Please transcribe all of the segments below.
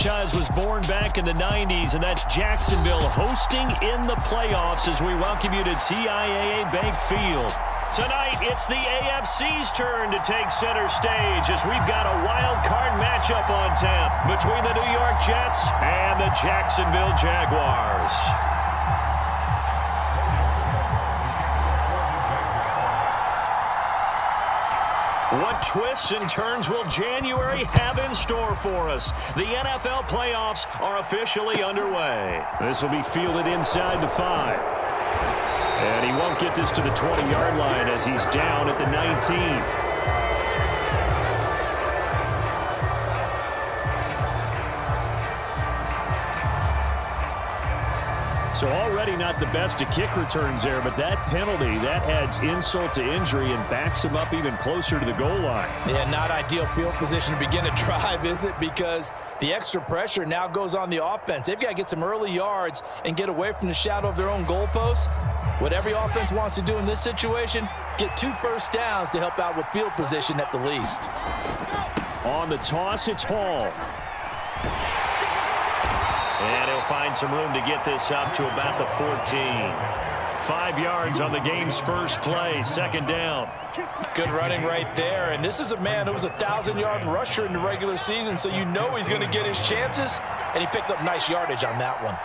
franchise was born back in the 90s, and that's Jacksonville hosting in the playoffs as we welcome you to TIAA Bank Field. Tonight, it's the AFC's turn to take center stage as we've got a wild card matchup on tap between the New York Jets and the Jacksonville Jaguars. What twists and turns will January have in store for us? The NFL playoffs are officially underway. This will be fielded inside the 5. And he won't get this to the 20-yard line as he's down at the 19. So already not the best of kick returns there, but that penalty, that adds insult to injury and backs him up even closer to the goal line. Yeah, not ideal field position to begin a drive, is it? Because the extra pressure now goes on the offense. They've got to get some early yards and get away from the shadow of their own goalposts. What every offense wants to do in this situation, get 2 first downs to help out with field position at the least. On the toss, it's Hall. And he'll find some room to get this up to about the 14. 5 yards on the game's first play, second down. Good running right there. And this is a man who was a 1,000-yard rusher in the regular season, so you know he's going to get his chances. And he picks up nice yardage on that one.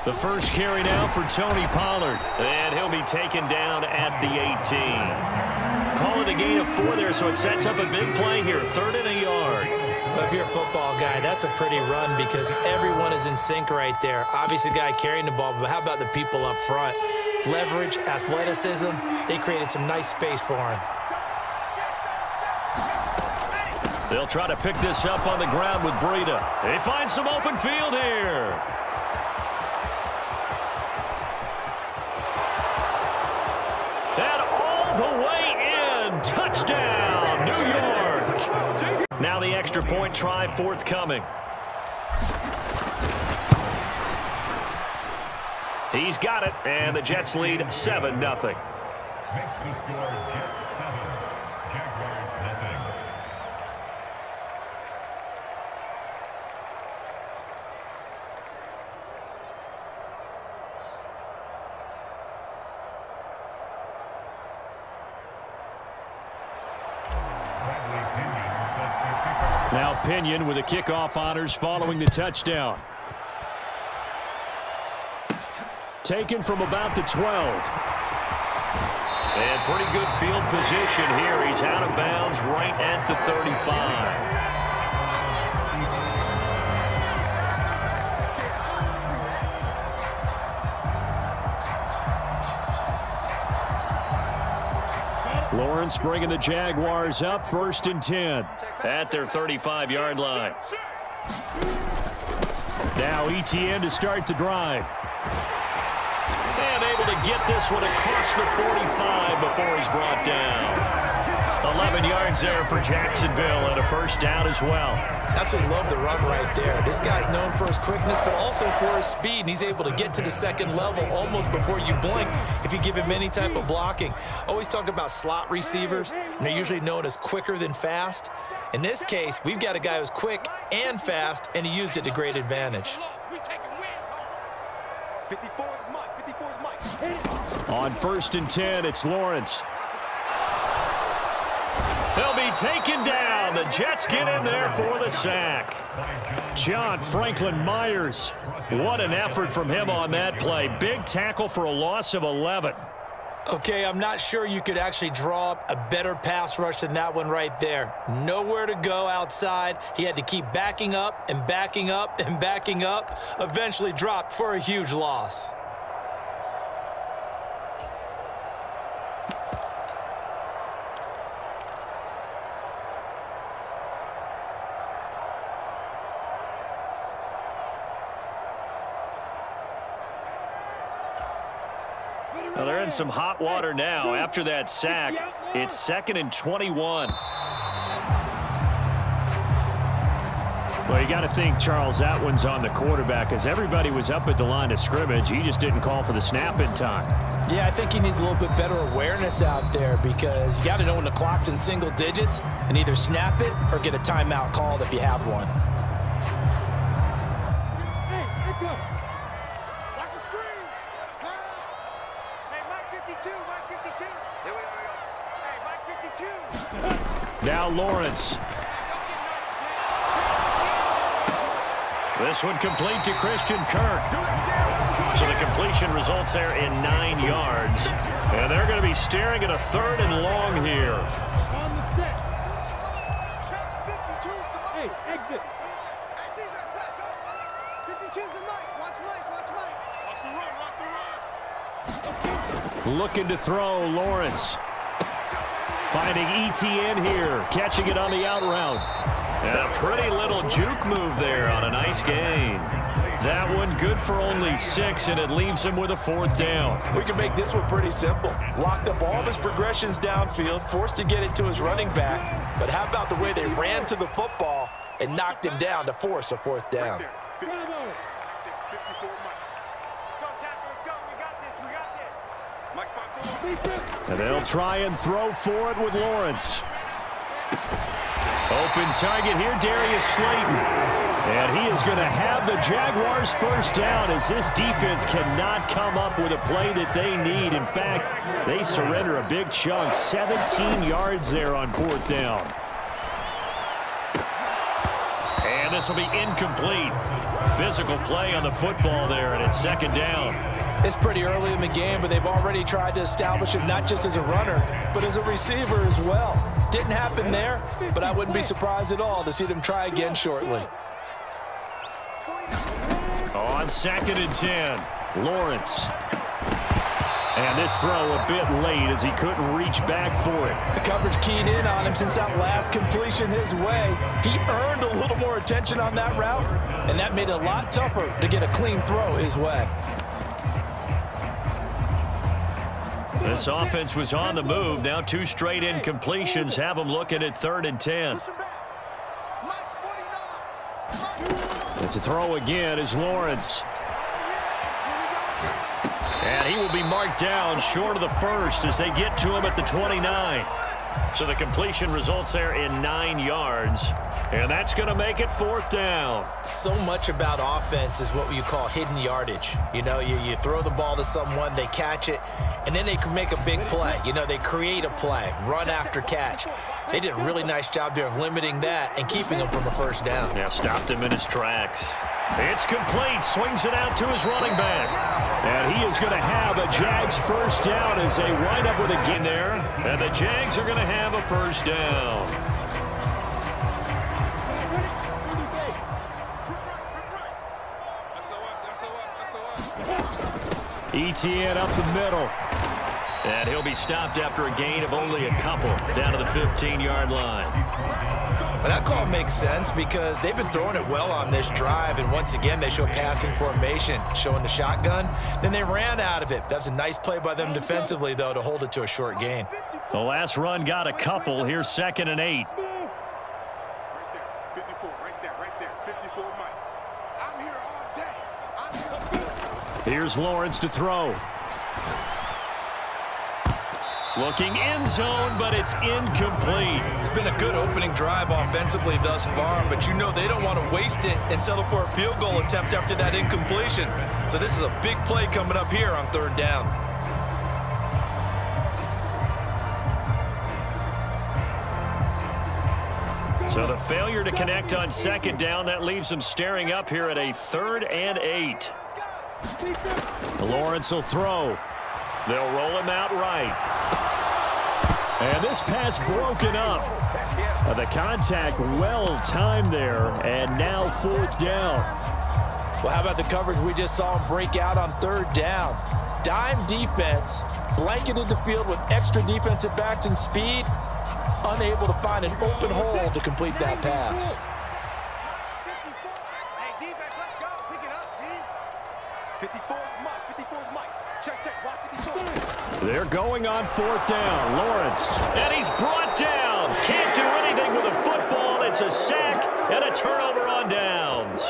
The first carry now for Tony Pollard. And he'll be taken down at the 18. Call it a gain of 4 there, so it sets up a big play here. 3rd and a yard. Well, if you're a football guy, that's a pretty run because everyone is in sync right there. Obviously, the guy carrying the ball, but how about the people up front? Leverage, athleticism, they created some nice space for him. They'll try to pick this up on the ground with Breida. They find some open field here. And all the way in. Touchdown, New York. Now the extra point try forthcoming. He's got it, and the Jets lead 7-0. Makes the score Jets 7, Jaguars nothing. Now Pinion with the kickoff honors following the touchdown. Taken from about the 12. And pretty good field position here. He's out of bounds right at the 35. Lawrence bringing the Jaguars up 1st and 10 at their 35-yard line. Now ETN to start the drive. And able to get this one across the 45 before he's brought down. 11 yards there for Jacksonville and a first down as well. Absolutely love the run right there. This guy's known for his quickness, but also for his speed. And he's able to get to the second level almost before you blink if you give him any type of blocking. Always talk about slot receivers, and they're usually known as quicker than fast. In this case, we've got a guy who's quick and fast, and he used it to great advantage. On 1st and 10, it's Lawrence. He'll be taken down. The Jets get in there for the sack. John Franklin Myers. What an effort from him on that play. Big tackle for a loss of 11. Okay, I'm not sure you could actually draw up a better pass rush than that one right there. Nowhere to go outside. He had to keep backing up and backing up and backing up. Eventually dropped for a huge loss. Well, they're in some hot water now. After that sack, it's 2nd and 21. Well, you got to think, Charles, that one's on the quarterback as everybody was up at the line of scrimmage. He just didn't call for the snap in time. Yeah, I think he needs a little bit better awareness out there because you got to know when the clock's in single digits and either snap it or get a timeout called if you have one. Hey, let's go. Watch the screen. Pass. Hey, Mike 52, Mike 52. Here we go. Hey, Mike 52. Now Lawrence. This one complete to Christian Kirk. So the completion results there in 9 yards. And they're going to be staring at a 3rd and long here. On the set. Hey, exit. 52's the Mike. Watch Mike. Watch Mike. Watch the run. Watch the run. Looking to throw, Lawrence. Finding ETN here. Catching it on the out route. And a pretty little juke move there on a nice gain. That one good for only 6, and it leaves him with a 4th down. We can make this one pretty simple. Locked up all of his progressions downfield, forced to get it to his running back. But how about the way they ran to the football and knocked him down to force a 4th down? And they'll try and throw for it with Lawrence. Open target here, Darius Slayton. And he is going to have the Jaguars' 1st down as this defense cannot come up with a play that they need. In fact, they surrender a big chunk, 17 yards there on 4th down. And this will be incomplete. Physical play on the football there, and it's 2nd down. It's pretty early in the game, but they've already tried to establish him not just as a runner, but as a receiver as well. Didn't happen there, but I wouldn't be surprised at all to see them try again shortly. On 2nd and 10, Lawrence. And this throw a bit late as he couldn't reach back for it. The coverage keyed in on him since that last completion his way. He earned a little more attention on that route, and that made it a lot tougher to get a clean throw his way. This offense was on the move. Now 2 straight incompletions have them looking at 3rd and 10. And to throw again is Lawrence. And he will be marked down short of the 1st as they get to him at the 29. So the completion results there in 9 yards. And that's going to make it 4th down. So much about offense is what you call hidden yardage. You know, you throw the ball to someone, they catch it, and then they can make a big play. You know, they create a play, run after catch. They did a really nice job there of limiting that and keeping him from a 1st down. Yeah, stopped him in his tracks. It's complete. Swings it out to his running back. And he is going to have a Jags 1st down as they wind up with a gain there. And the Jags are going to have a 1st down. ETN up the middle. And he'll be stopped after a gain of only a couple down to the 15-yard line. Well, that call makes sense because they've been throwing it well on this drive, and once again they show passing formation, showing the shotgun. Then they ran out of it. That's a nice play by them defensively, though, to hold it to a short gain. The last run got a couple. Here's 2nd and 8. Right there, 54, right there, 54 Mike. I'm here all day. I'm here. Here's Lawrence to throw. Looking end zone, but it's incomplete. It's been a good opening drive offensively thus far, but you know they don't want to waste it and settle for a field goal attempt after that incompletion. So this is a big play coming up here on 3rd down. So the failure to connect on 2nd down, that leaves them staring up here at a 3rd and 8. Lawrence will throw. They'll roll him out right. And this pass broken up. The contact well timed there, and now 4th down. Well, how about the coverage we just saw him break out on 3rd down? Dime defense, blanketed the field with extra defensive backs and speed, unable to find an open hole to complete that pass. Hey, defense, let's go. Pick it up, D. 54's Mike. 54's Mike. Check. Watch 54. They're going on 4th down. Lawrence. And he's brought down. down. Can't do anything with a football. It's a sack and a turnover on downs.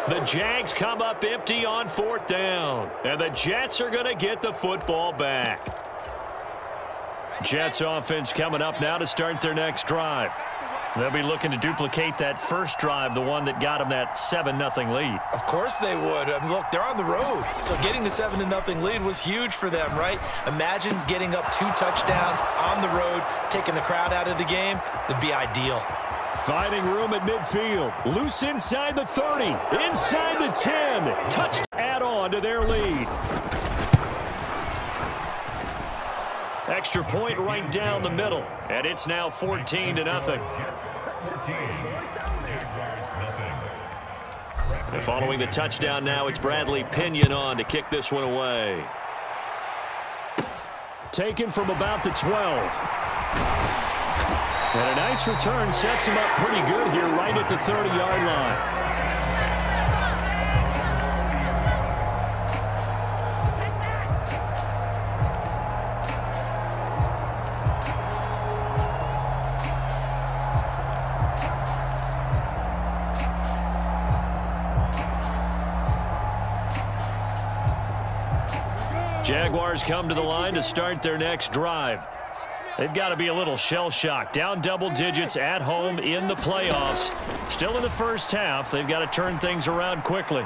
The Jags come up empty on 4th down. And the Jets are going to get the football back. Jets offense coming up now to start their next drive. They'll be looking to duplicate that first drive, the one that got them that 7-0 lead. Of course they would. I mean, look, they're on the road. So getting the 7-0 lead was huge for them, right? Imagine getting up 2 touchdowns on the road, taking the crowd out of the game. That'd be ideal. Finding room at midfield. Loose inside the 30. Inside the 10. Touch to add on to their lead. Extra point right down the middle. And it's now 14-0. And following the touchdown now, it's Bradley Pinion on to kick this one away. Taken from about the 12. And a nice return sets him up pretty good here right at the 30-yard line. Jaguars come to the line to start their next drive. They've got to be a little shell-shocked. Down double digits at home in the playoffs. Still in the first half. They've got to turn things around quickly.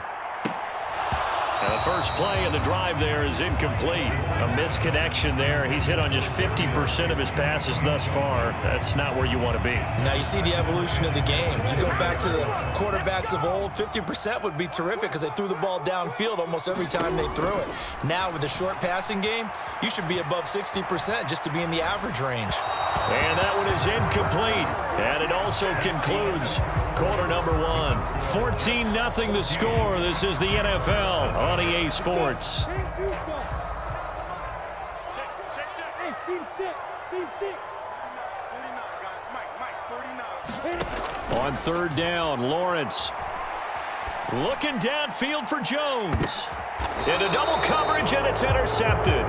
And the first play of the drive there is incomplete. A misconnection there. He's hit on just 50% of his passes thus far. That's not where you want to be. Now you see the evolution of the game. You go back to the quarterbacks of old, 50% would be terrific because they threw the ball downfield almost every time they threw it. Now with the short passing game, you should be above 60% just to be in the average range. And that one is incomplete. And it also concludes quarter number 1. 14-0 the score. This is the NFL on EA Sports. On 3rd down, Lawrence looking downfield for Jones. Into double coverage, and it's intercepted.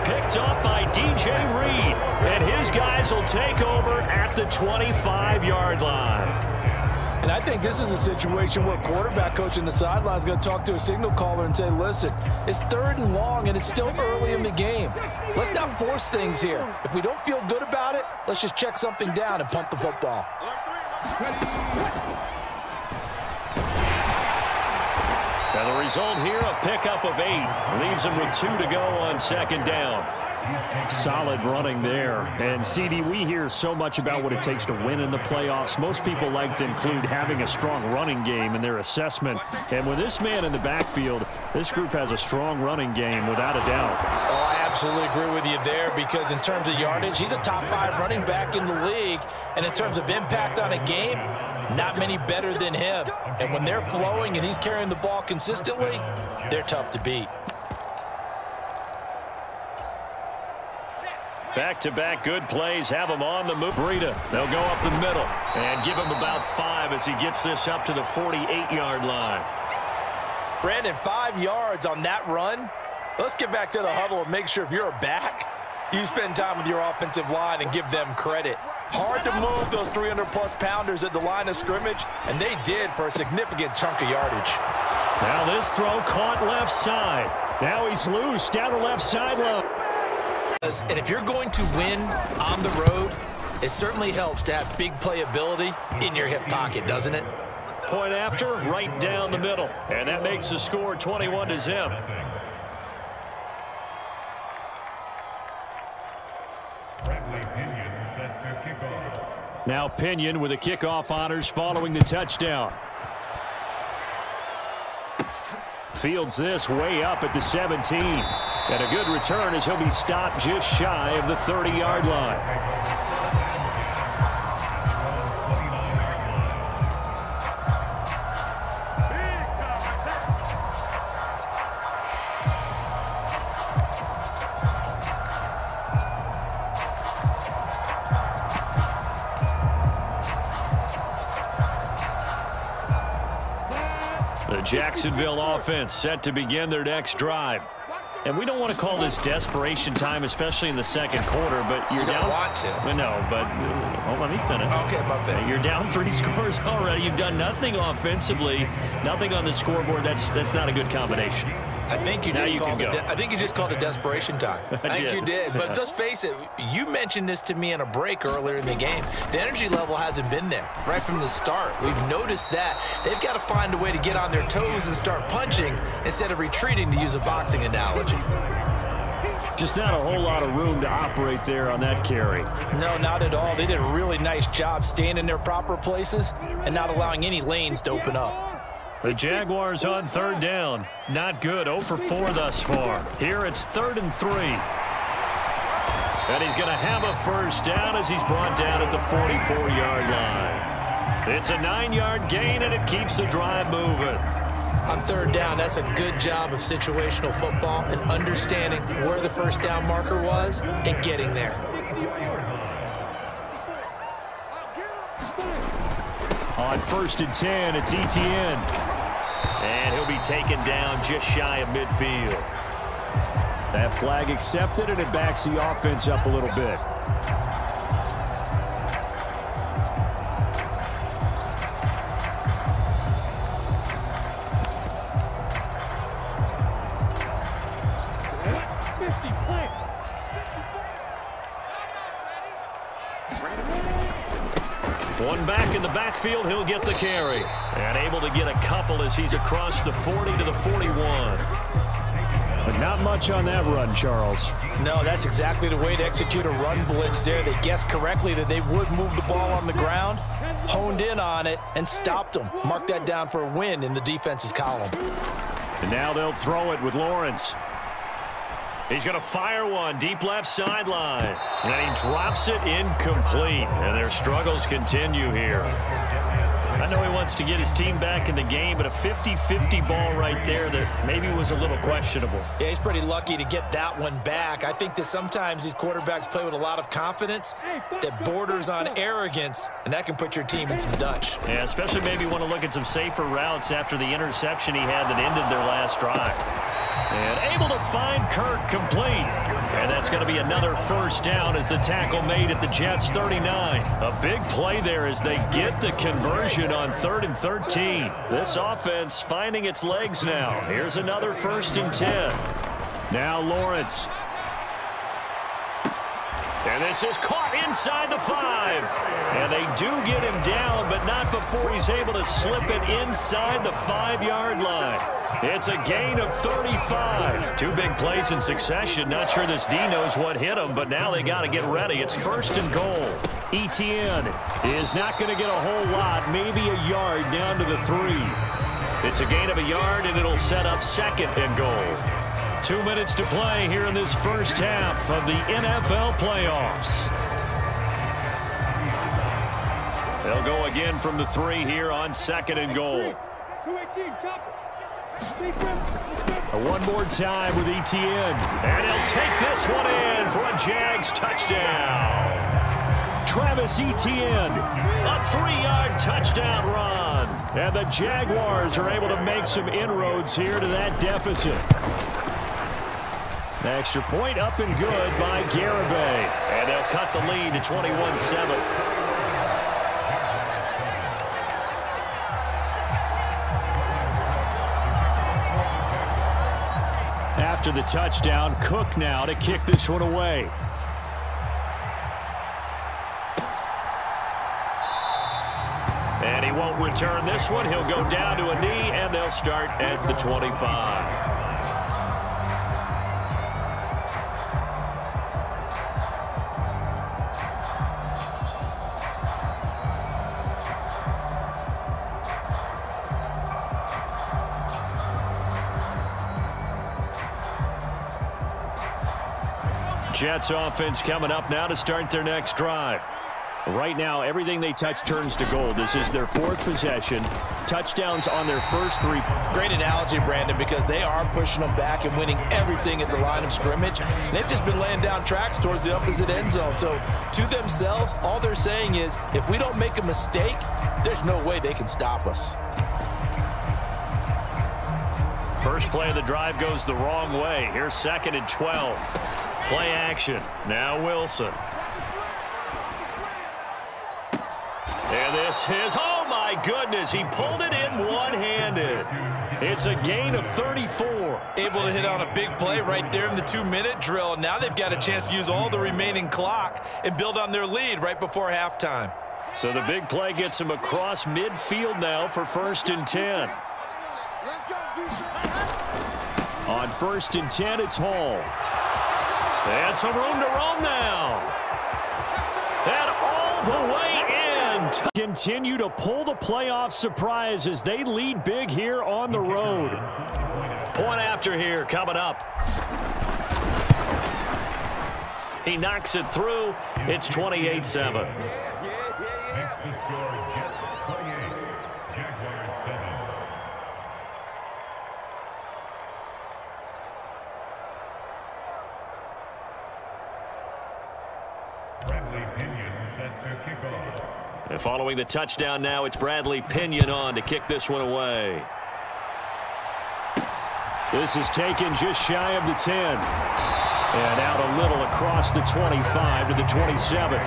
Picked up by DJ Reed. And his guys will take over at the 25-yard line. And I think this is a situation where quarterback coach in the sideline is going to talk to a signal caller and say, listen, it's 3rd and long, and it's still early in the game. Let's not force things here. If we don't feel good about it, let's just check something down and pump the football. Now the result here, a pickup of 8. Leaves him with 2 to go on 2nd down. Solid running there. And, CD, we hear so much about what it takes to win in the playoffs. Most people like to include having a strong running game in their assessment. And with this man in the backfield, this group has a strong running game without a doubt. Oh, I absolutely agree with you there because in terms of yardage, he's a top 5 running back in the league. And in terms of impact on a game, not many better than him. And when they're flowing and he's carrying the ball consistently, they're tough to beat. Back-to-back good plays have him on the move. Breida, they'll go up the middle and give him about 5 as he gets this up to the 48-yard line. Brandon, 5 yards on that run. Let's get back to the huddle and make sure if you're a back, you spend time with your offensive line and give them credit. Hard to move those 300-plus pounders at the line of scrimmage, and they did for a significant chunk of yardage. Now this throw caught left side. Now he's loose down the left sideline. And if you're going to win on the road, it certainly helps to have big playability in your hip pocket, doesn't it? Point after, right down the middle. And that makes the score 21-0. Now Pinion with the kickoff honors following the touchdown. Fields this way up at the 17. And a good return as he'll be stopped just shy of the 30-yard line. The Jacksonville offense set to begin their next drive. And we don't want to call this desperation time, especially in the second quarter, but you're down. You don't want to. No, but let me finish. Okay, my bad. You're down 3 scores already. You've done nothing offensively, nothing on the scoreboard. That's not a good combination. I think you just called it desperation time. I think you did. But let's face it, you mentioned this to me in a break earlier in the game. The energy level hasn't been there right from the start. We've noticed that. They've got to find a way to get on their toes and start punching instead of retreating, to use a boxing analogy. Just not a whole lot of room to operate there on that carry. No, not at all. They did a really nice job staying in their proper places and not allowing any lanes to open up. The Jaguars on 3rd down. Not good. 0 for 4 thus far. Here it's 3rd and 3. And he's going to have a first down as he's brought down at the 44-yard line. It's a 9-yard gain, and it keeps the drive moving. On 3rd down, that's a good job of situational football and understanding where the first down marker was and getting there. On 1st and 10, it's Etienne. And he'll be taken down just shy of midfield. That flag accepted, and it backs the offense up a little bit. One back in the backfield, he'll get the carry. And able to get a couple as he's across the 40 to the 41. But not much on that run, Charles. No, that's exactly the way to execute a run blitz there. They guessed correctly that they would move the ball on the ground, honed in on it, and stopped them. Mark that down for a win in the defense's column. And now they'll throw it with Lawrence. He's going to fire one deep left sideline. And he drops it incomplete. And their struggles continue here. I know he wants to get his team back in the game, but a 50-50 ball right there that maybe was a little questionable. Yeah, he's pretty lucky to get that one back. I think that sometimes these quarterbacks play with a lot of confidence that borders on arrogance, and that can put your team in some Dutch. Yeah, especially maybe want to look at some safer routes after the interception he had that ended their last drive. And able to find Kirk complete. And that's going to be another first down as the tackle made at the Jets' 39. A big play there as they get the conversion on 3rd and 13. This offense finding its legs now. Here's another 1st and 10. Now Lawrence. And this is caught inside the 5. And they do get him down, but not before he's able to slip it inside the 5-yard line. It's a gain of 35. 2 big plays in succession. Not sure this D knows what hit him, but now they got to get ready. It's 1st and goal. Etienne is not going to get a whole lot, maybe a yard down to the 3. It's a gain of a yard, and it'll set up 2nd and goal. 2 minutes to play here in this first half of the NFL playoffs. They'll go again from the 3 here on 2nd and goal. One more time with Etienne. And he'll take this one in for a Jags touchdown. Travis Etienne, a 3-yard touchdown run. And the Jaguars are able to make some inroads here to that deficit. The extra point up and good by Garibay. And they'll cut the lead to 21-7. After the touchdown, Cook now to kick this one away. And he won't return this one. He'll go down to a knee, and they'll start at the 25. Jets offense coming up now to start their next drive. Right now, everything they touch turns to gold. This is their 4th possession. Touchdowns on their first 3. Great analogy, Brandon, because they are pushing them back and winning everything at the line of scrimmage. They've just been laying down tracks towards the opposite end zone. So to themselves, all they're saying is, if we don't make a mistake, there's no way they can stop us. First play of the drive goes the wrong way. Here's 2nd and 12. Play action. Now Wilson. And this is, oh my goodness, he pulled it in one-handed. It's a gain of 34. Able to hit on a big play right there in the 2-minute drill. Now they've got a chance to use all the remaining clock and build on their lead right before halftime. So the big play gets him across midfield now for 1st and 10. On 1st and 10, it's Hall. And some room to roam now. And all the way in. Continue to pull the playoff surprise as they lead big here on the road. Point after here coming up. He knocks it through. It's 28-7. Makes the score Jets 28, Jaguars 7. Bradley Pinion sets to kick off. And following the touchdown now, it's Bradley Pinion on to kick this one away. This is taken just shy of the 10. And out a little across the 25 to the 27.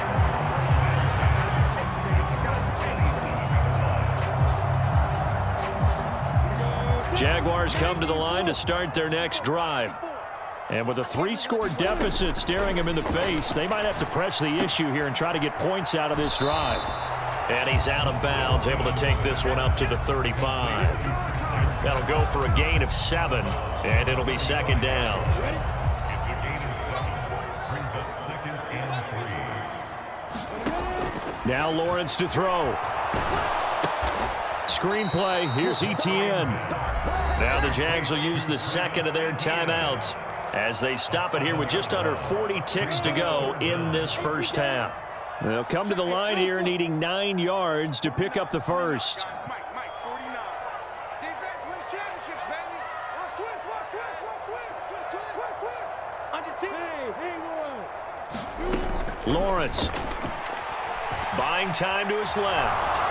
Jaguars come to the line to start their next drive. And with a 3-score deficit staring them in the face, they might have to press the issue here and try to get points out of this drive. And he's out of bounds, able to take this one up to the 35. That'll go for a gain of 7, and it'll be 2nd down. It's a gain of 7. Brings up 2nd and 3. Now Lawrence to throw. Screenplay, here's Etienne. Now the Jags will use the 2nd of their timeouts as they stop it here with just under 40 ticks to go in this first half. They'll come to the line here needing 9 yards to pick up the first. Mike, 49. Defense wins championships, baby. Twist. Lawrence. Buying time to his left.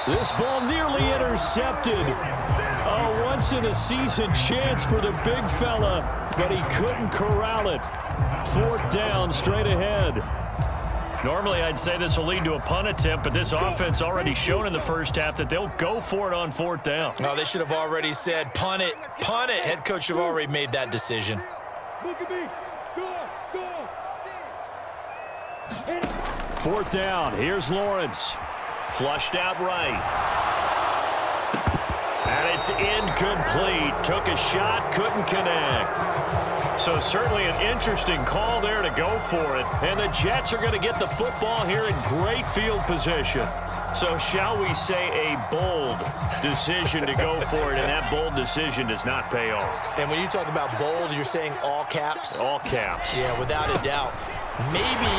This ball nearly intercepted. A once-in-a-season chance for the big fella, but he couldn't corral it. 4th down, straight ahead. Normally, I'd say this will lead to a punt attempt, but this offense already shown in the first half that they'll go for it on 4th down. No, they should have already said, punt it, punt it. Head coach have already made that decision. 4th down, here's Lawrence. Flushed out right. And it's incomplete. Took a shot, couldn't connect. So certainly an interesting call there to go for it. And the Jets are going to get the football here in great field position. So shall we say a bold decision to go for it, and that bold decision does not pay off. And when you talk about bold, you're saying all caps? All caps. Yeah, without a doubt. Maybe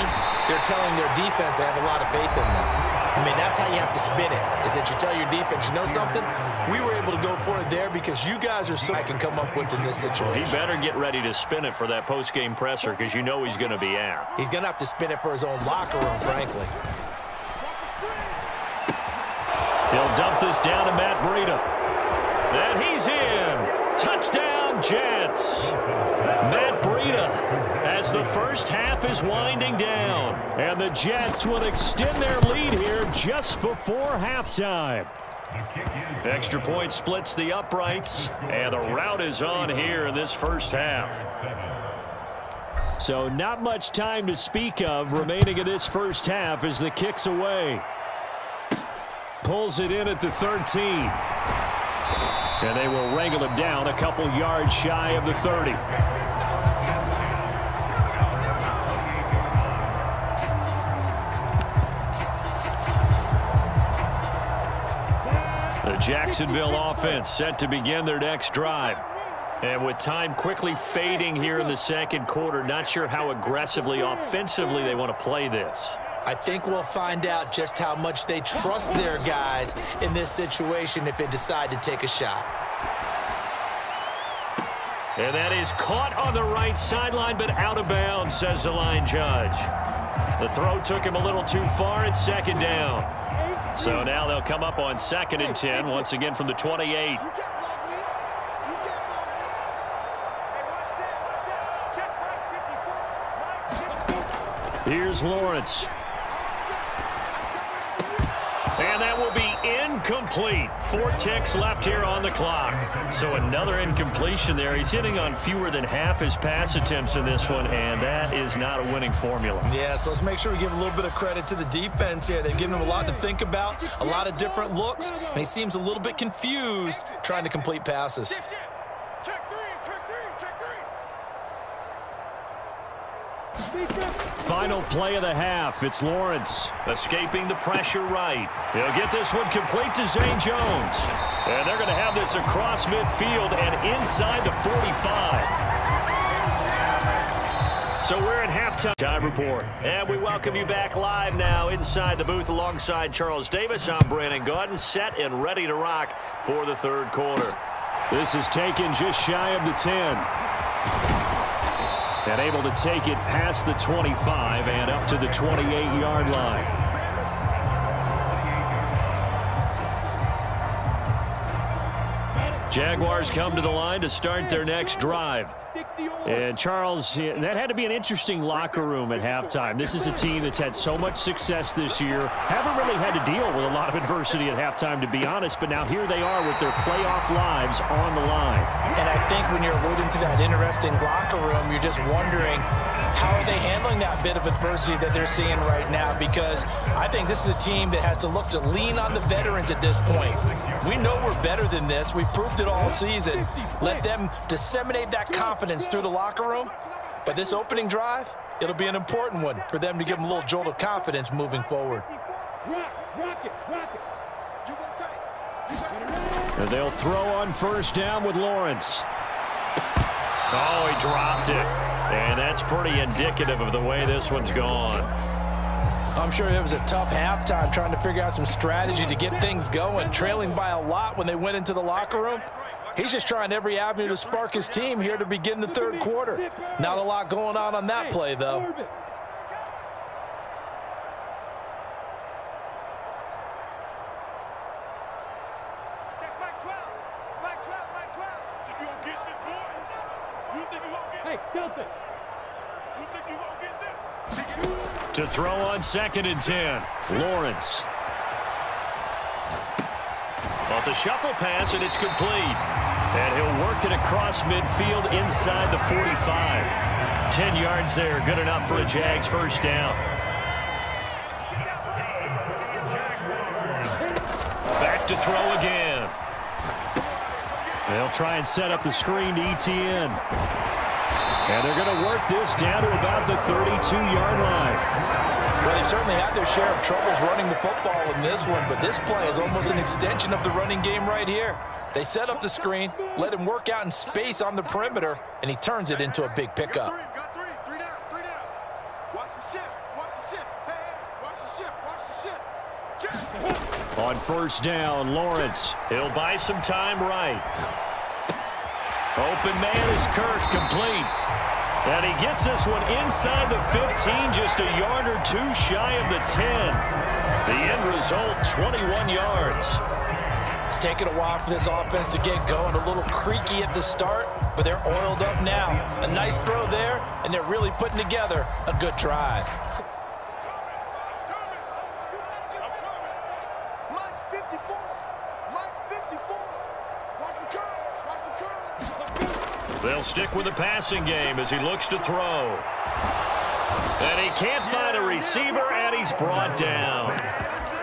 they're telling their defense they have a lot of faith in them. I mean, that's how you have to spin it, is that you tell your defense, you know something? We were able to go for it there because you guys are so I can come up with in this situation. He better get ready to spin it for that post-game presser because you know he's going to be out. He's going to have to spin it for his own locker room, frankly. He'll dump this down to Matt Breida. And he's in. Touchdown, Jets. Matt Breida as the first half is winding down. And the Jets will extend their lead here just before halftime. Extra point splits the uprights. And the route is on here in this first half. So not much time to speak of remaining in this first half as the kick's away. Pulls it in at the 13. And they will wrangle him down a couple yards shy of the 30. The Jacksonville offense set to begin their next drive. And with time quickly fading here in the second quarter, not sure how aggressively, offensively they want to play this. I think we'll find out just how much they trust their guys in this situation if they decide to take a shot. And that is caught on the right sideline, but out of bounds, says the line judge. The throw took him a little too far. It's 2nd down. So now they'll come up on 2nd and 10, once again from the 28. Here's Lawrence. And that will be incomplete. 4 ticks left here on the clock. So another incompletion there. He's hitting on fewer than half his pass attempts in this one, and that is not a winning formula. Yeah, so let's make sure we give a little bit of credit to the defense here. They've given him a lot to think about, a lot of different looks, and he seems a little bit confused trying to complete passes. Final play of the half. It's Lawrence escaping the pressure right. He'll get this one complete to Zane Jones. And they're going to have this across midfield and inside the 45. So we're at halftime. Time report. And we welcome you back live now inside the booth alongside Charles Davis. I'm Brandon Gaudin, set and ready to rock for the third quarter. This is taken just shy of the 10. And able to take it past the 25 and up to the 28-yard line. Jaguars come to the line to start their next drive. And Charles, that had to be an interesting locker room at halftime. This is a team that's had so much success this year. Haven't really had to deal with a lot of adversity at halftime, to be honest. But now here they are with their playoff lives on the line. And I think when you're alluding to that interesting locker room, you're just wondering, how are they handling that bit of adversity that they're seeing right now? Because I think this is a team that has to look to lean on the veterans at this point. We know we're better than this. We've proved it all season. Let them disseminate that confidence through the locker room. But this opening drive, it'll be an important one for them to give them a little jolt of confidence moving forward. And they'll throw on first down with Lawrence. Oh, he dropped it. And that's pretty indicative of the way this one's gone. I'm sure it was a tough halftime trying to figure out some strategy to get things going, trailing by a lot when they went into the locker room. He's just trying every avenue to spark his team here to begin the third quarter. Not a lot going on that play, though. To throw on 2nd and 10. Lawrence. Well, it's a shuffle pass, and it's complete. And he'll work it across midfield inside the 45. 10 yards there, good enough for a Jags first down. Back to throw again. They'll try and set up the screen to ETN. And they're going to work this down to about the 32-yard line. Well, they certainly had their share of troubles running the football in this one, but this play is almost an extension of the running game right here. They set up the screen, let him work out in space on the perimeter, and he turns it into a big pickup. Got three down. Watch the ship. Hey, watch the ship. On first down, Lawrence. He'll buy some time right. Open man is Kirk, complete. And he gets this one inside the 15, just a yard or two shy of the 10. The end result, 21 yards. It's taken a while for this offense to get going. A little creaky at the start, but they're oiled up now. A nice throw there, and they're really putting together a good drive. Mike 54. Watch the curl. They'll stick with the passing game as he looks to throw. And he can't find a receiver, and he's brought down.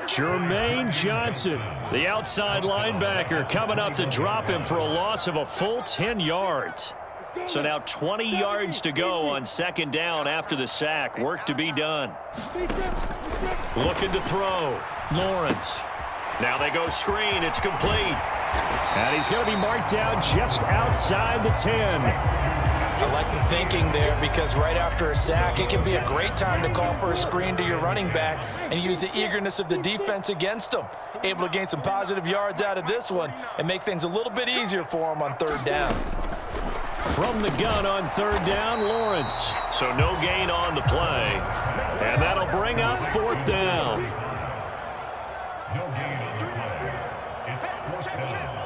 Jermaine Johnson, the outside linebacker, coming up to drop him for a loss of a full 10 yards. So now 20 yards to go on 2nd down after the sack. Work to be done. Looking to throw. Lawrence. Now they go screen. It's complete. And he's going to be marked down just outside the 10. I like the thinking there, because right after a sack, it can be a great time to call for a screen to your running back and use the eagerness of the defense against him. Able to gain some positive yards out of this one and make things a little bit easier for him on 3rd down. From the gun on 3rd down, Lawrence. So no gain on the play. And that'll bring up 4th down. No gain on the play. It's 4th down.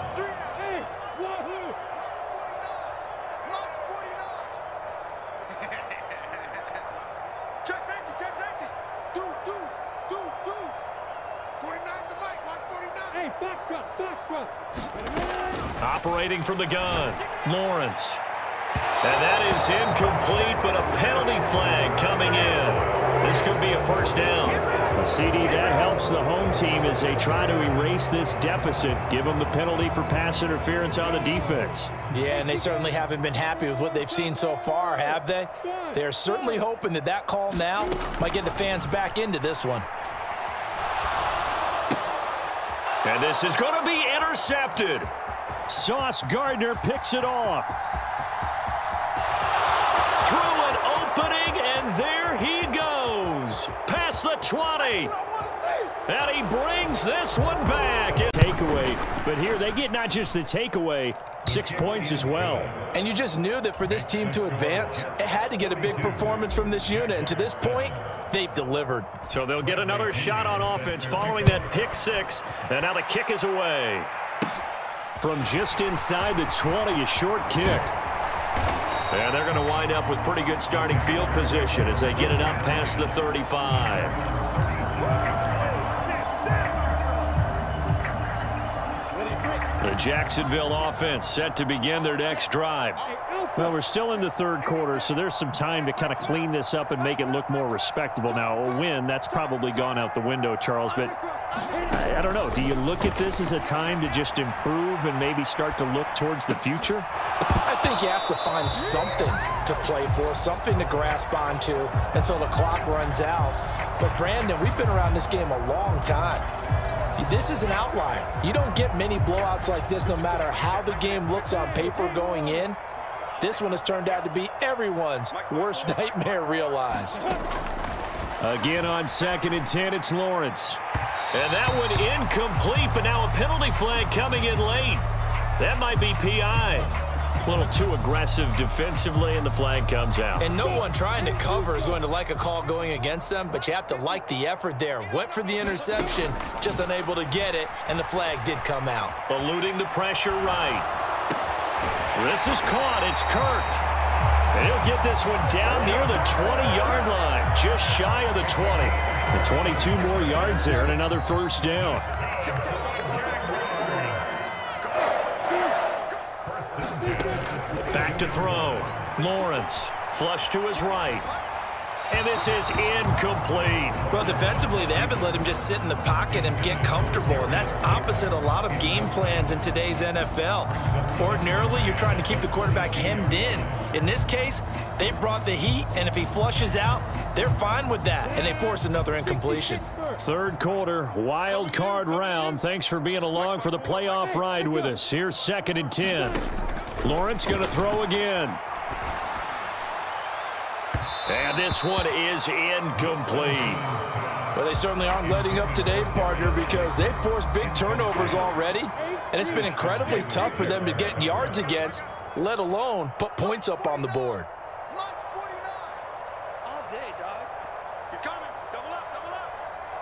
Check safety. Operating from the gun, Lawrence. And that is incomplete, but a penalty flag coming in. This could be a first down. A CD, that helps the home team as they try to erase this deficit. Give them the penalty for pass interference on the defense. Yeah, and they certainly haven't been happy with what they've seen so far, have they? They're certainly hoping that that call now might get the fans back into this one. And this is going to be intercepted. Sauce Gardner picks it off. Through an opening, and there he goes. Past the 20. And he brings this one back. Takeaway. But here they get not just the takeaway, 6 points as well. And you just knew that for this team to advance, it had to get a big performance from this unit. And to this point, they've delivered. So they'll get another shot on offense following that pick six. And now the kick is away. From just inside the 20, a short kick. And they're going to wind up with pretty good starting field position as they get it up past the 35. The Jacksonville offense set to begin their next drive. Well, we're still in the third quarter, so there's some time to kind of clean this up and make it look more respectable. Now, a win, that's probably gone out the window, Charles, but I don't know. Do you look at this as a time to just improve and maybe start to look towards the future? I think you have to find something to play for, something to grasp onto until the clock runs out. But, Brandon, we've been around this game a long time. This is an outlier. You don't get many blowouts like this no matter how the game looks on paper going in. This one has turned out to be everyone's worst nightmare realized. Again on 2nd and 10, it's Lawrence. And that one incomplete, but now a penalty flag coming in late. That might be PI. A little too aggressive defensively, and the flag comes out. And no one trying to cover is going to like a call going against them, but you have to like the effort there. Went for the interception, just unable to get it, and the flag did come out. Eluding the pressure right. This is caught. It's Kirk. And he'll get this one down near the 20-yard line, just shy of the 20. The 22 more yards there and another first down. Back to throw. Lawrence. Flush to his right. And this is incomplete. Well, defensively, they haven't let him just sit in the pocket and get comfortable, and that's opposite a lot of game plans in today's NFL. Ordinarily, you're trying to keep the quarterback hemmed in. In this case, they brought the heat, and if he flushes out, they're fine with that, and they force another incompletion. Third quarter, wild card round. Thanks for being along for the playoff ride with us. Here's 2nd and 10. Lawrence going to throw again. And this one is incomplete. Well, they certainly aren't letting up today, partner, because they've forced big turnovers already, and it's been incredibly tough for them to get yards against, let alone put points up on the board. Launch 49. All day, dog. He's coming. Double up, double up.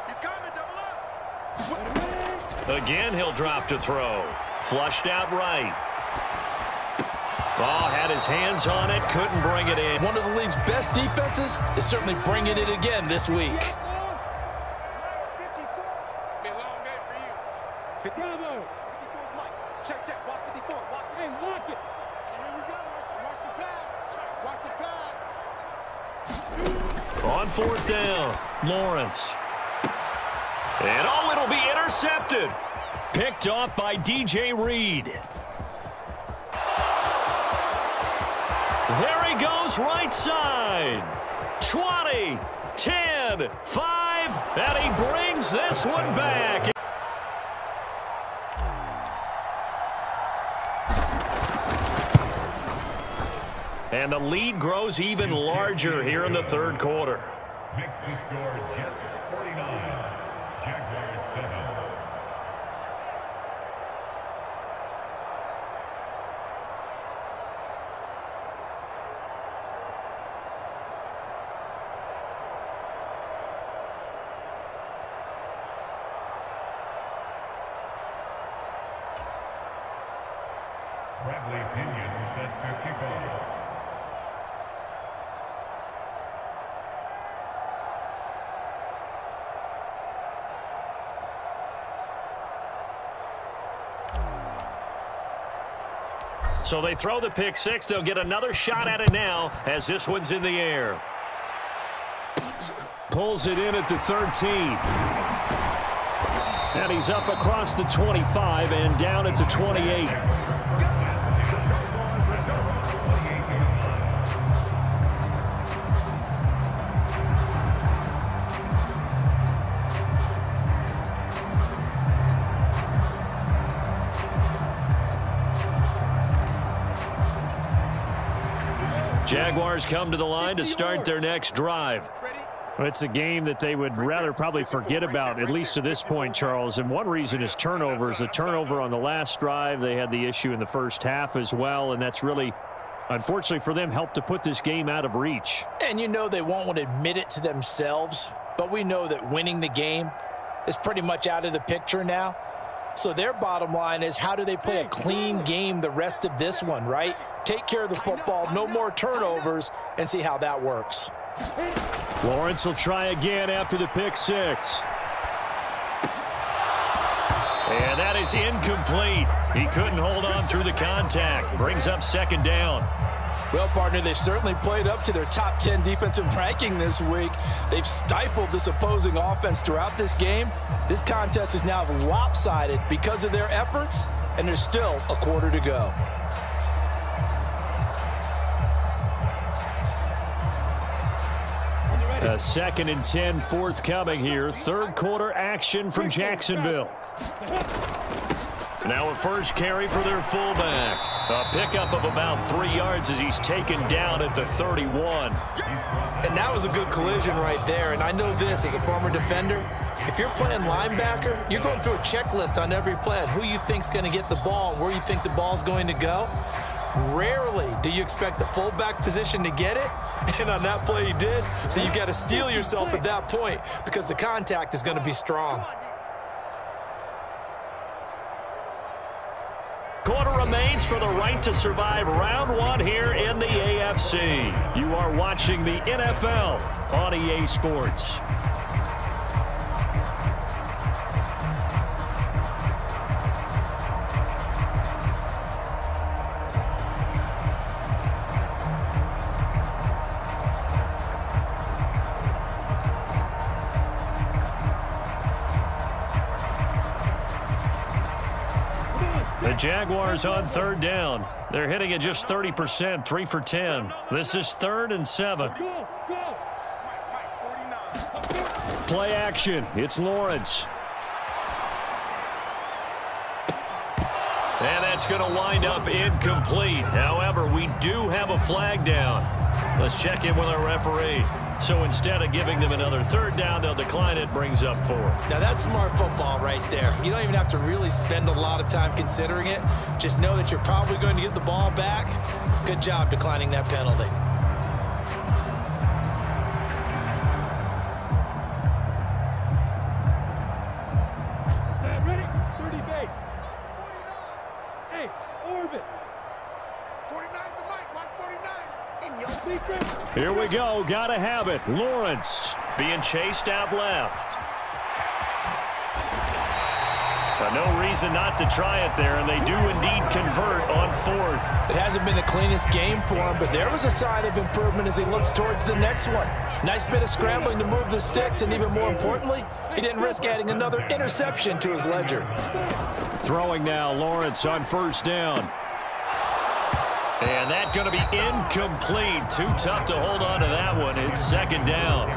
He's coming, double up. Again, he'll drop to throw. Flushed out right. Oh, had his hands on it, couldn't bring it in. One of the league's best defenses is certainly bringing it again this week. 54. It's been a long day for you. 54. 54 is Mike. Check, check. Watch 54. Watch the watch it. Here we go. Watch the pass. Watch the pass. On 4th down, Lawrence. And oh, it'll be intercepted. Picked off by DJ Reed. There he goes, right side. 20, 10, 5, and he brings this one back. And the lead grows even larger here in the third quarter. Makes the score Jets 49, Jaguars 7. Bradley Pinion sets to kickoff. So they throw the pick six. They'll get another shot at it now as this one's in the air. Pulls it in at the 13. And he's up across the 25 and down at the 28. Jaguars come to the line to start their next drive. It's a game that they would rather probably forget about, at least to this point, Charles. And one reason is turnovers. A turnover on the last drive. They had the issue in the first half as well, and that's really, unfortunately for them, helped to put this game out of reach. And you know they won't want to admit it to themselves, but we know that winning the game is pretty much out of the picture now. So their bottom line is, how do they play a clean game the rest of this one, right? Take care of the football, no more turnovers, and see how that works. Lawrence will try again after the pick six. And that is incomplete. He couldn't hold on through the contact. Brings up second down. Well, partner, they've certainly played up to their top 10 defensive ranking this week. They've stifled this opposing offense throughout this game. This contest is now lopsided because of their efforts, and there's still a quarter to go. A 2nd and 10 forthcoming here. Third quarter action from Jacksonville. Now a first carry for their fullback. A pickup of about 3 yards as he's taken down at the 31. And that was a good collision right there. And I know this as a former defender. If you're playing linebacker, you're going through a checklist on every play on who you think's going to get the ball and where you think the ball's going to go. Rarely do you expect the fullback position to get it. And on that play he did. So you got to steel yourself at that point because the contact is going to be strong. Quarter remains for the right to survive round one here in the AFC. You are watching the NFL on EA Sports. The Jaguars on third down. They're hitting at just 30%, 3 for 10. This is 3rd and 7. Play action. It's Lawrence. And that's going to wind up incomplete. However, we do have a flag down. Let's check in with our referee. So instead of giving them another third down, they'll decline it. Brings up 4. Now that's smart football right there. You don't even have to really spend a lot of time considering it. Just know that you're probably going to get the ball back. Good job declining that penalty. Ready? 30 base. 49. Hey, orbit. 49's the mic. Watch 49. In your secret. Here we go. Got to have it. Lawrence being chased out left. But no reason not to try it there, and they do indeed convert on 4th. It hasn't been the cleanest game for him, but there was a sign of improvement as he looks towards the next one. Nice bit of scrambling to move the sticks, and even more importantly, he didn't risk adding another interception to his ledger. Throwing now, Lawrence on first down. And that's going to be incomplete. Too tough to hold on to that one. It's 2nd down.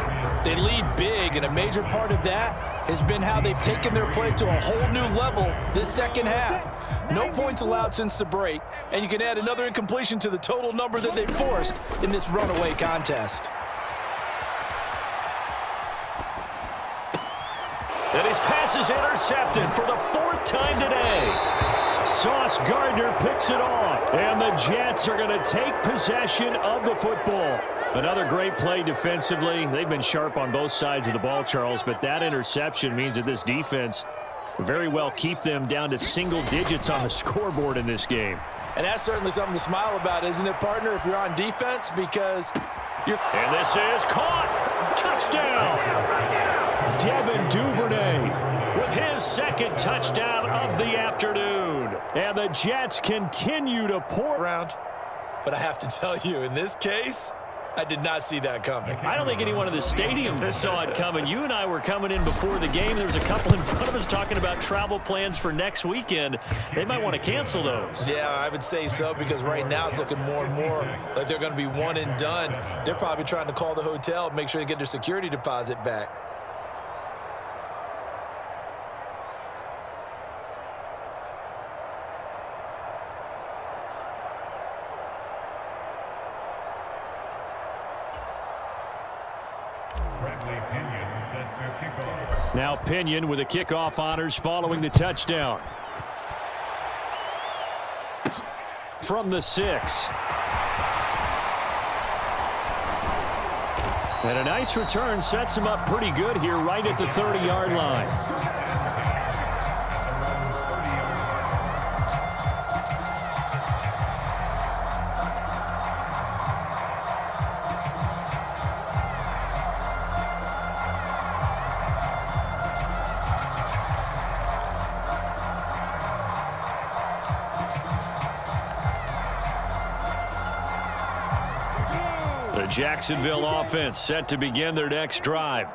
They lead big, and a major part of that has been how they've taken their play to a whole new level this second half. No points allowed since the break, and you can add another incompletion to the total number that they forced in this runaway contest. And his pass is intercepted for the 4th time today. Sauce Gardner picks it off, and the Jets are going to take possession of the football. Another great play defensively. They've been sharp on both sides of the ball, Charles, but that interception means that this defense very well keep them down to single digits on the scoreboard in this game. And that's certainly something to smile about, isn't it, partner, if you're on defense, because you're... And this is caught. Touchdown. Devin Duvernay with his second touchdown of the afternoon. And the Jets continue to pour around. But I have to tell you, in this case, I did not see that coming. I don't think anyone in the stadium saw it coming. You and I were coming in before the game. There was a couple in front of us talking about travel plans for next weekend. They might want to cancel those. Yeah, I would say so, because right now it's looking more and more like they're going to be one and done. They're probably trying to call the hotel and make sure they get their security deposit back. Now Pinion with the kickoff honors following the touchdown. From the 6. And a nice return sets him up pretty good here right at the 30-yard line. The Jacksonville offense set to begin their next drive.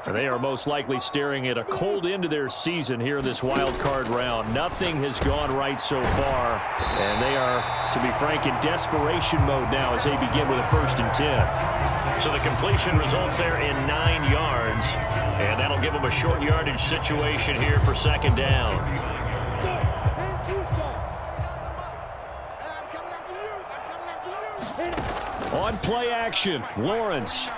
They are most likely staring at a cold end to their season here in this wild card round. Nothing has gone right so far, and they are, to be frank, in desperation mode now as they begin with a 1st and 10. So the completion results there in 9 yards, and that'll give them a short yardage situation here for 2nd down. On play action, Lawrence.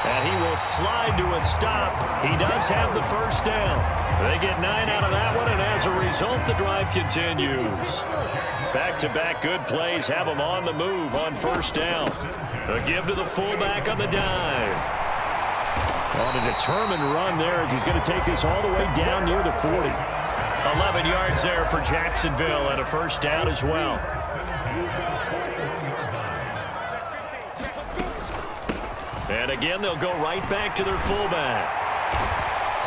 And he will slide to a stop. He does have the 1st down. They get 9 out of that one, and as a result, the drive continues. Back-to-back good plays have them on the move on 1st down. A give to the fullback on the dive. On a determined run there as he's going to take this all the way down near the 40. 11 yards there for Jacksonville and a 1st down as well. And again, they'll go right back to their fullback.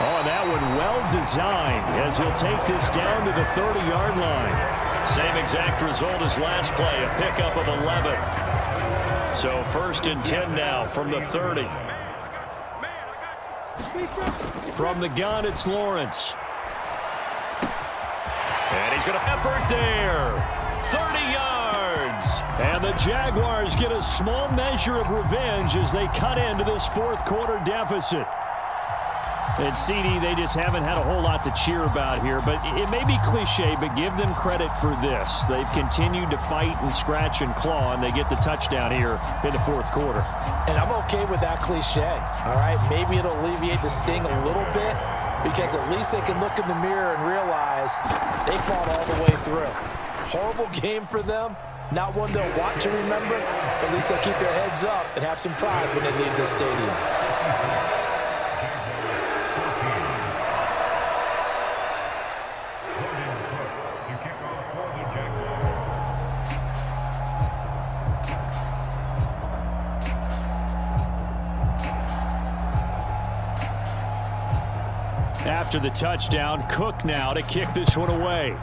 Oh, and that one well designed as he'll take this down to the 30-yard line. Same exact result as last play, a pickup of 11. So 1st and 10 now from the 30. From the gun, it's Lawrence. And he's going to effort there. 30 yards. And the Jaguars get a small measure of revenge as they cut into this 4th quarter deficit. And CD, they just haven't had a whole lot to cheer about here. But it may be cliche, but give them credit for this. They've continued to fight and scratch and claw, and they get the touchdown here in the 4th quarter. And I'm okay with that cliche, all right? Maybe it'll alleviate the sting a little bit, because at least they can look in the mirror and realize they fought all the way through. Horrible game for them. Not one they'll want to remember. At least they'll keep their heads up and have some pride when they leave the stadium. After the touchdown, Cook now to kick this one away.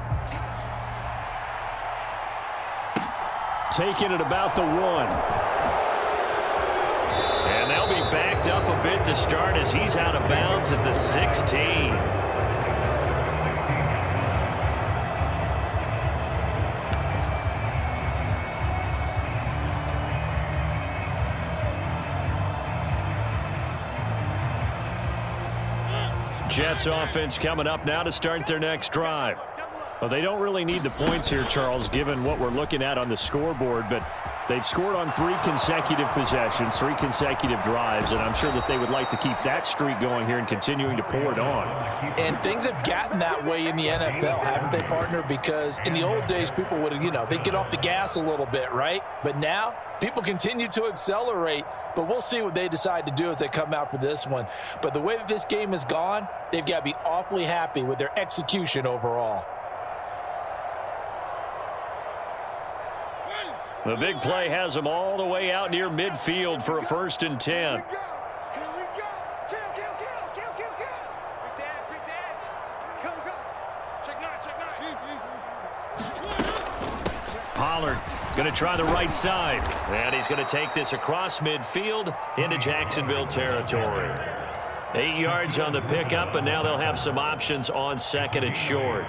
Taking it about the 1. And they'll be backed up a bit to start as he's out of bounds at the 16. Jets offense coming up now to start their next drive. Well, they don't really need the points here, Charles, given what we're looking at on the scoreboard, but they've scored on 3 consecutive possessions, 3 consecutive drives, and I'm sure that they would like to keep that streak going here and continuing to pour it on. And things have gotten that way in the NFL, haven't they, partner? Because in the old days, people would, they'd get off the gas a little bit, right? But now, people continue to accelerate, but we'll see what they decide to do as they come out for this one. But the way that this game has gone, they've got to be awfully happy with their execution overall. The big play has them all the way out near midfield for a 1st and 10. Pollard going to try the right side. And he's going to take this across midfield into Jacksonville territory. 8 yards on the pickup, and now they'll have some options on second and short.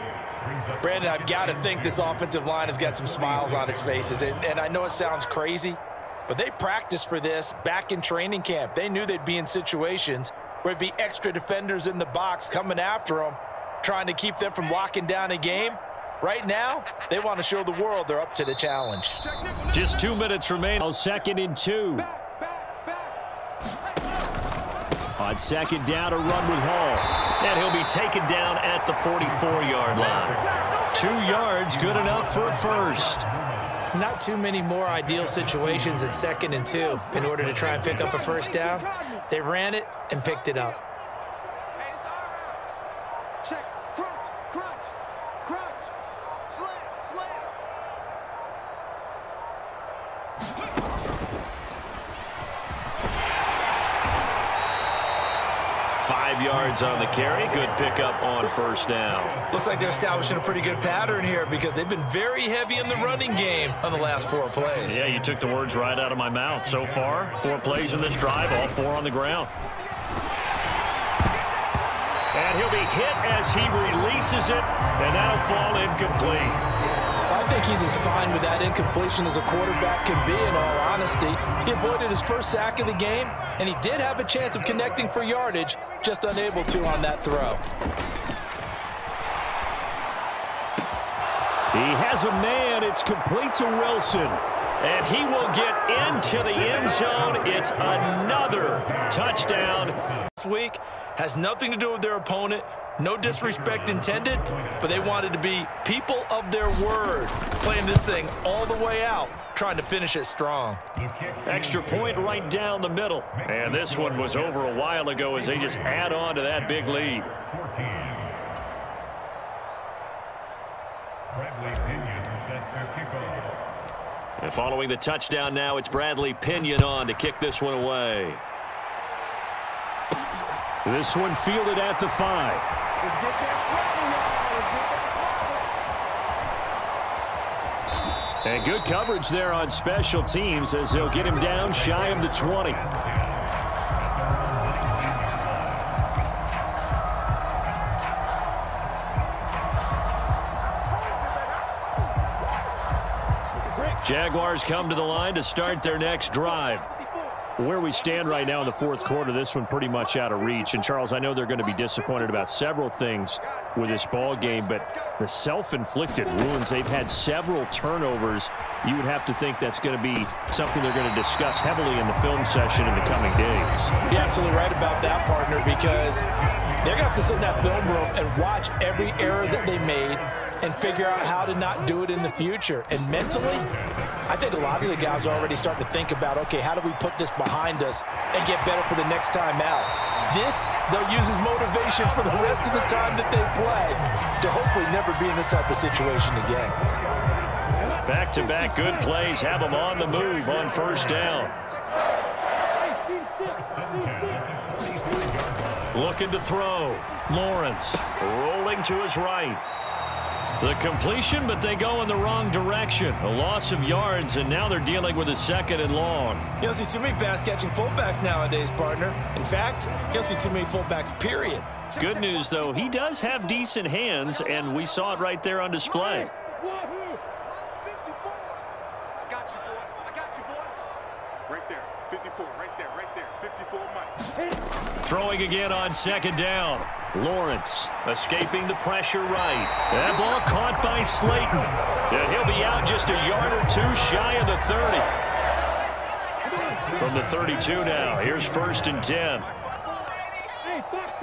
Brandon, I've got to think this offensive line has got some smiles on its faces. And I know it sounds crazy, but they practiced for this back in training camp. They knew they'd be in situations where it'd be extra defenders in the box coming after them, trying to keep them from locking down a game. Right now, they want to show the world they're up to the challenge. Just 2 minutes remain. Second and 2. On second down, a run with Hall. And he'll be taken down at the 44-yard line. 2 yards, good enough for a first. Not too many more ideal situations at second and 2 in order to try and pick up a first down. They ran it and picked it up. Check, crunch, crunch, crunch, slam, slam. 5 yards on the carry. Good pickup on first down. Looks like they're establishing a pretty good pattern here because they've been very heavy in the running game on the last 4 plays. Yeah, you took the words right out of my mouth. So far, 4 plays in this drive, all 4 on the ground. And he'll be hit as he releases it, and that'll fall incomplete. I think he's as fine with that incompletion as a quarterback can be, in all honesty. He avoided his first sack of the game, and he did have a chance of connecting for yardage, just unable to on that throw. He has a man. It's complete to Wilson. And he will get into the end zone. It's another touchdown. This week has nothing to do with their opponent. No disrespect intended, but they wanted to be people of their word, playing this thing all the way out, trying to finish it strong. Extra point right down the middle. And this one was over a while ago as they just add on to that big lead. And following the touchdown now, it's Bradley Pinion on to kick this one away. This one fielded at the 5. And good coverage there on special teams as they'll get him down shy of the 20. Jaguars come to the line to start their next drive. Where we stand right now in the fourth quarter, this one pretty much out of reach. And, Charles, I know they're going to be disappointed about several things with this ball game, but the self-inflicted wounds, they've had several turnovers. You would have to think that's going to be something they're going to discuss heavily in the film session in the coming days. You're absolutely right about that, partner, because they're going to have to sit in that film room and watch every error that they made and figure out how to not do it in the future. And mentally, I think a lot of the guys are already starting to think about, okay, how do we put this behind us and get better for the next time out? This, they'll use as motivation for the rest of the time that they play to hopefully never be in this type of situation again. Back-to-back good plays have them on the move on first down. Looking to throw. Lawrence rolling to his right. The completion, but they go in the wrong direction. A loss of yards, and now they're dealing with a second and long. You don't see too many pass-catching fullbacks nowadays, partner. In fact, you don't see too many fullbacks, period. Good news, though, he does have decent hands, and we saw it right there on display. I got you, boy. I got you, boy. Right there. 54, right there, right there. 54, Mike. Throwing again on second down. Lawrence escaping the pressure right. That ball caught by Slayton. And he'll be out just a yard or two shy of the 30. From the 32 now, here's first and 10. Hey, what's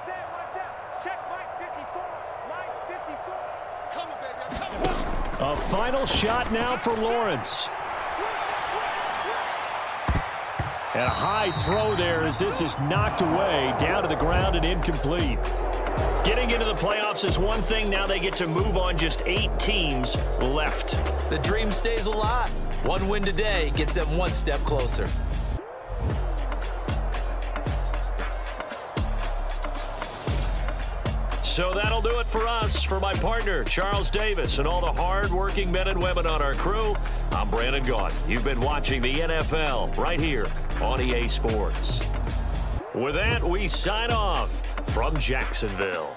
that? Check Mike 54. Mike 54. Coming, baby. I'm coming. A final shot now for Lawrence. And a high throw there as this is knocked away, down to the ground and incomplete. Getting into the playoffs is one thing. Now they get to move on. Just 8 teams left. The dream stays alive. One win today gets them one step closer. So that'll do it for us. For my partner, Charles Davis, and all the hard-working men and women on our crew, I'm Brandon Gaudin. You've been watching the NFL right here on EA Sports. With that, we sign off from Jacksonville.